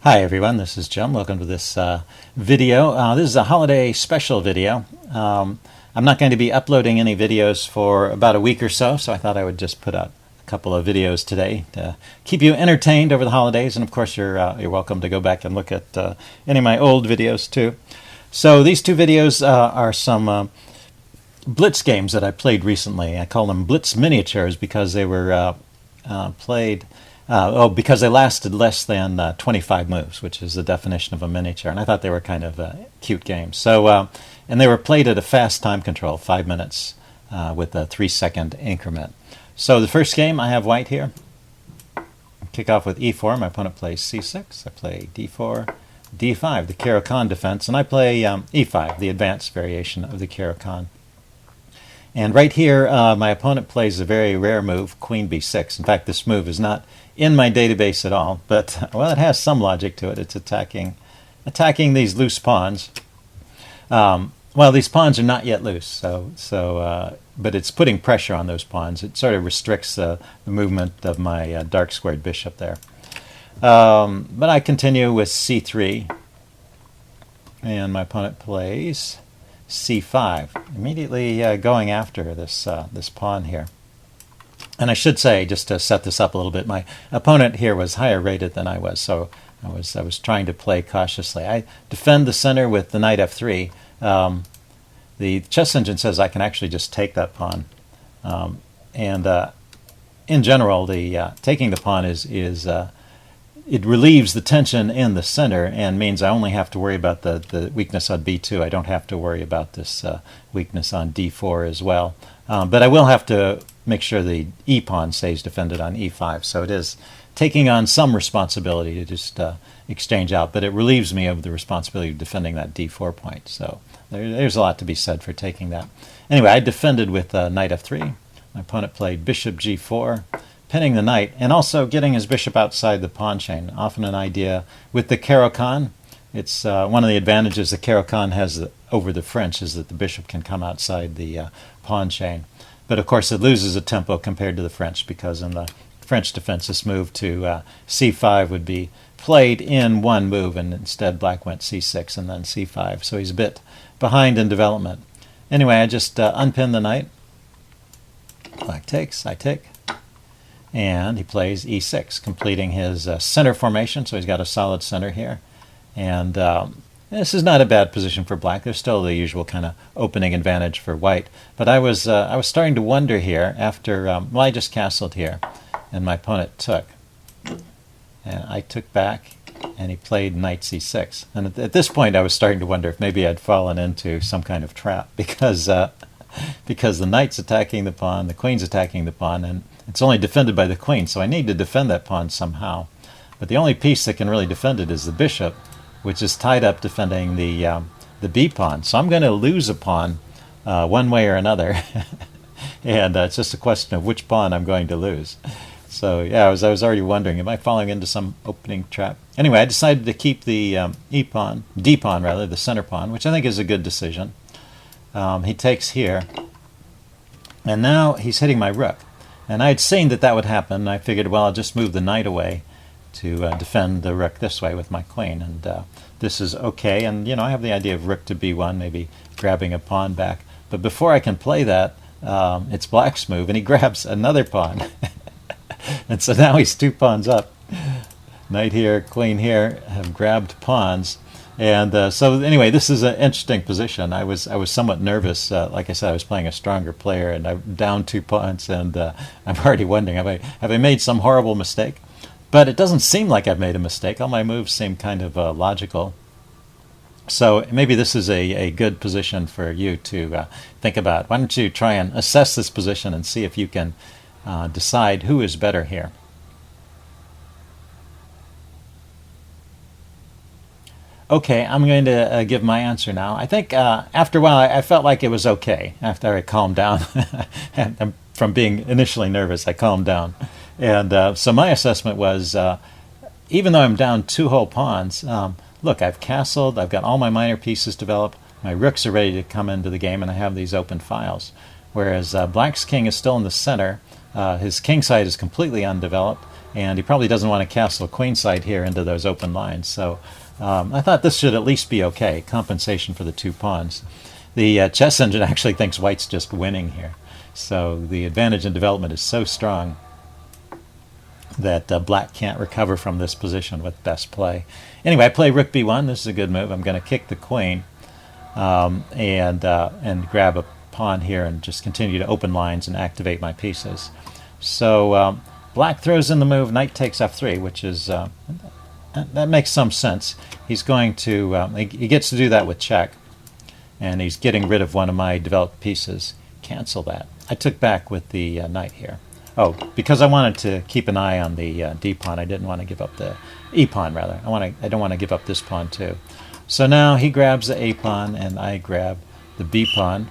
Hi everyone, this is Jim. Welcome to this video. This is a holiday special video. I'm not going to be uploading any videos for about a week or so, so I thought I would just put out a couple of videos today to keep you entertained over the holidays. And of course, you're welcome to go back and look at any of my old videos too. So these two videos are some Blitz games that I played recently. I call them Blitz miniatures because they were played. Because they lasted less than 25 moves, which is the definition of a miniature, and I thought they were kind of cute games. So, and they were played at a fast time control, 5 minutes, with a 3-second increment. So the first game, I have white here. Kick off with e4. My opponent plays c6. I play d4, d5, the Caro-Kann defense, and I play e5, the advanced variation of the Caro-Kann. And right here, my opponent plays a very rare move, queen b6. In fact, this move is not in my database at all, but, well, it has some logic to it. It's attacking these loose pawns. Well, these pawns are not yet loose, but it's putting pressure on those pawns. It sort of restricts the movement of my dark squared bishop there. But I continue with c3, and my opponent plays c5, immediately going after this pawn here. And I should say, just to set this up a little bit, my opponent here was higher rated than I was, so I was trying to play cautiously. I defend the center with the knight f3. The chess engine says I can actually just take that pawn, and in general, the taking the pawn is it relieves the tension in the center and means I only have to worry about the weakness on b2. I don't have to worry about this weakness on d4 as well. But I will have to make sure the e-pawn stays defended on e5. So it is taking on some responsibility to just exchange out, but it relieves me of the responsibility of defending that d4 point. So there's a lot to be said for taking that. Anyway, I defended with knight f3. My opponent played bishop g4, pinning the knight, and also getting his bishop outside the pawn chain. Often an idea with the Caro-Kann. It's one of the advantages the Caro-Kann has over the French is that the bishop can come outside the pawn chain. But of course it loses a tempo compared to the French, because in the French defense this move to c5 would be played in one move, and instead black went c6 and then c5. So he's a bit behind in development. Anyway, I just unpin the knight. Black takes, I take. And he plays e6, completing his center formation, so he's got a solid center here. And this is not a bad position for black. There's still the usual kind of opening advantage for white. But I was starting to wonder here after, well, I just castled here, and my opponent took. And I took back, and he played knight c6. And at this point I was starting to wonder if maybe I'd fallen into some kind of trap, because the knight's attacking the pawn, the queen's attacking the pawn, and it's only defended by the queen, so I need to defend that pawn somehow. But the only piece that can really defend it is the bishop, which is tied up defending the b pawn. So I'm going to lose a pawn one way or another, and it's just a question of which pawn I'm going to lose. So yeah, I was already wondering, am I falling into some opening trap? Anyway, I decided to keep the d-pawn rather, the center pawn, which I think is a good decision. He takes here, and now he's hitting my rook. And I had seen that would happen. I figured, well, I'll just move the knight away to defend the rook this way with my queen. And this is okay. And, you know, I have the idea of rook to b1, maybe grabbing a pawn back. But before I can play that, it's black's move, and he grabs another pawn. And so now he's 2 pawns up. Knight here, queen here have grabbed pawns. And so anyway, this is an interesting position. I was somewhat nervous. Like I said, I was playing a stronger player, and I'm down 2 pawns, and I'm already wondering, have I made some horrible mistake? But it doesn't seem like I've made a mistake. All my moves seem kind of logical. So maybe this is a good position for you to think about. Why don't you try and assess this position and see if you can decide who is better here. Okay, I'm going to give my answer now. I think after a while I felt like it was okay. After I calmed down, and from being initially nervous, I calmed down. And so my assessment was, even though I'm down 2 whole pawns, look, I've castled, I've got all my minor pieces developed, my rooks are ready to come into the game, and I have these open files. Whereas black's king is still in the center, his king side is completely undeveloped, and he probably doesn't want to castle queenside here into those open lines. So I thought this should at least be okay, compensation for the 2 pawns. The chess engine actually thinks white's just winning here. So the advantage in development is so strong that black can't recover from this position with best play. Anyway, I play rook b1. This is a good move. I'm going to kick the queen and grab a pawn here and just continue to open lines and activate my pieces. So black throws in the move knight takes f3, which is that makes some sense. He's going to he gets to do that with check, and he's getting rid of one of my developed pieces. Cancel that. I took back with the knight here. Oh, because I wanted to keep an eye on the d pawn. I didn't want to give up the e pawn, rather. I don't want to give up this pawn too. So now he grabs the a pawn and I grab the b pawn.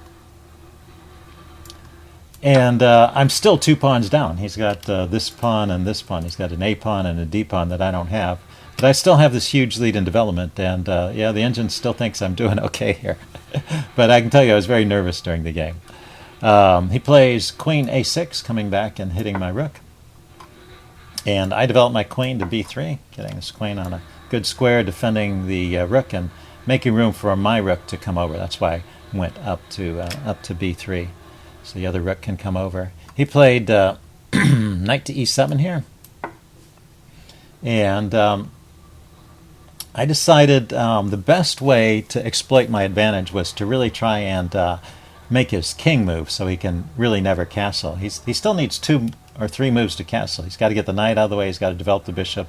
And I'm still 2 pawns down. He's got this pawn and this pawn. He's got an a pawn and a d pawn that I don't have. But I still have this huge lead in development, and yeah, the engine still thinks I'm doing okay here. But I can tell you I was very nervous during the game. He plays queen a6, coming back and hitting my rook. And I develop my queen to b3, getting this queen on a good square, defending the rook and making room for my rook to come over. That's why I went up to b3, so the other rook can come over. He played knight to e7 here. And I decided the best way to exploit my advantage was to really try and make his king move so he can really never castle. He still needs 2 or 3 moves to castle. He's got to get the knight out of the way, he's got to develop the bishop,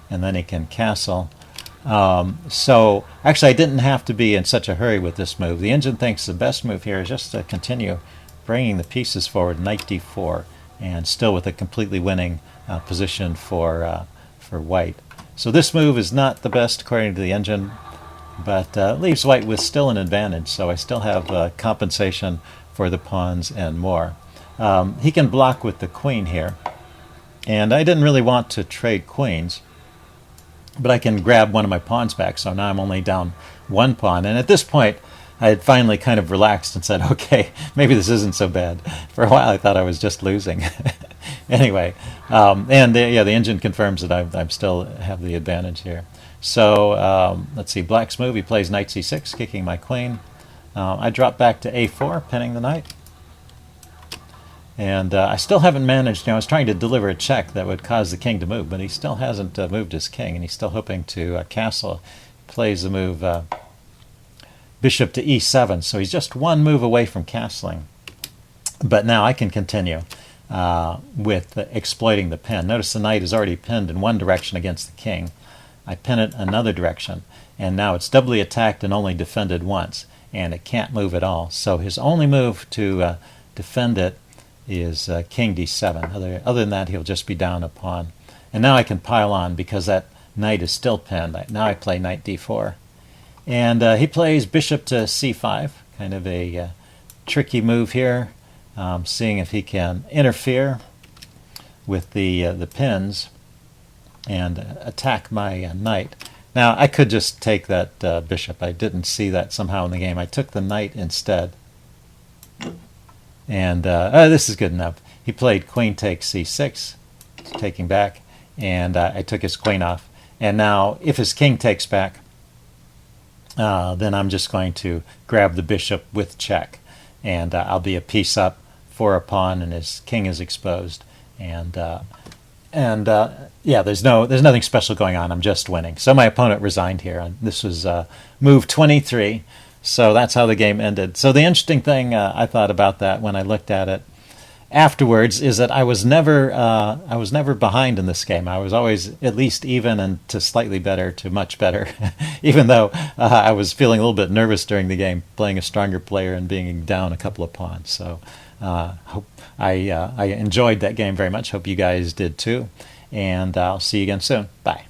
and then he can castle. So actually I didn't have to be in such a hurry with this move. The engine thinks the best move here is just to continue bringing the pieces forward, knight d4, and still with a completely winning position for white. So this move is not the best according to the engine, but leaves white with still an advantage, so I still have compensation for the pawns and more. He can block with the queen here, and I didn't really want to trade queens, but I can grab one of my pawns back, so now I'm only down 1 pawn. And at this point I had finally kind of relaxed and said, okay, maybe this isn't so bad. For a while I thought I was just losing. Anyway, yeah, the engine confirms that I still have the advantage here. So let's see, black's move, he plays knight c6, kicking my queen. I drop back to a4, pinning the knight. And I still haven't managed, I was trying to deliver a check that would cause the king to move, but he still hasn't moved his king, and he's still hoping to castle. Plays the move bishop to e7, so he's just 1 move away from castling. But now I can continue with exploiting the pin. Notice the knight is already pinned in one direction against the king. I pin it another direction, and now it's doubly attacked and only defended once, and it can't move at all. So his only move to defend it is king d7. Other than that, he'll just be down a pawn. And now I can pile on because that knight is still pinned. Now I play knight d4. And he plays bishop to c5, kind of a tricky move here, seeing if he can interfere with the pins and attack my knight. Now I could just take that bishop. I didn't see that somehow in the game. I took the knight instead. And this is good enough. He played queen takes c6, taking back, and I took his queen off. And now if his king takes back, then I'm just going to grab the bishop with check, and I'll be a piece up for a pawn, and his king is exposed. And yeah, there's nothing special going on. I'm just winning. So my opponent resigned here, and this was move 23. So that's how the game ended. So the interesting thing I thought about that when I looked at it afterwards is that I was never behind in this game. I was always at least even and to slightly better to much better, even though I was feeling a little bit nervous during the game, playing a stronger player and being down a couple of pawns. So I enjoyed that game very much. Hope you guys did too. And I'll see you again soon. Bye.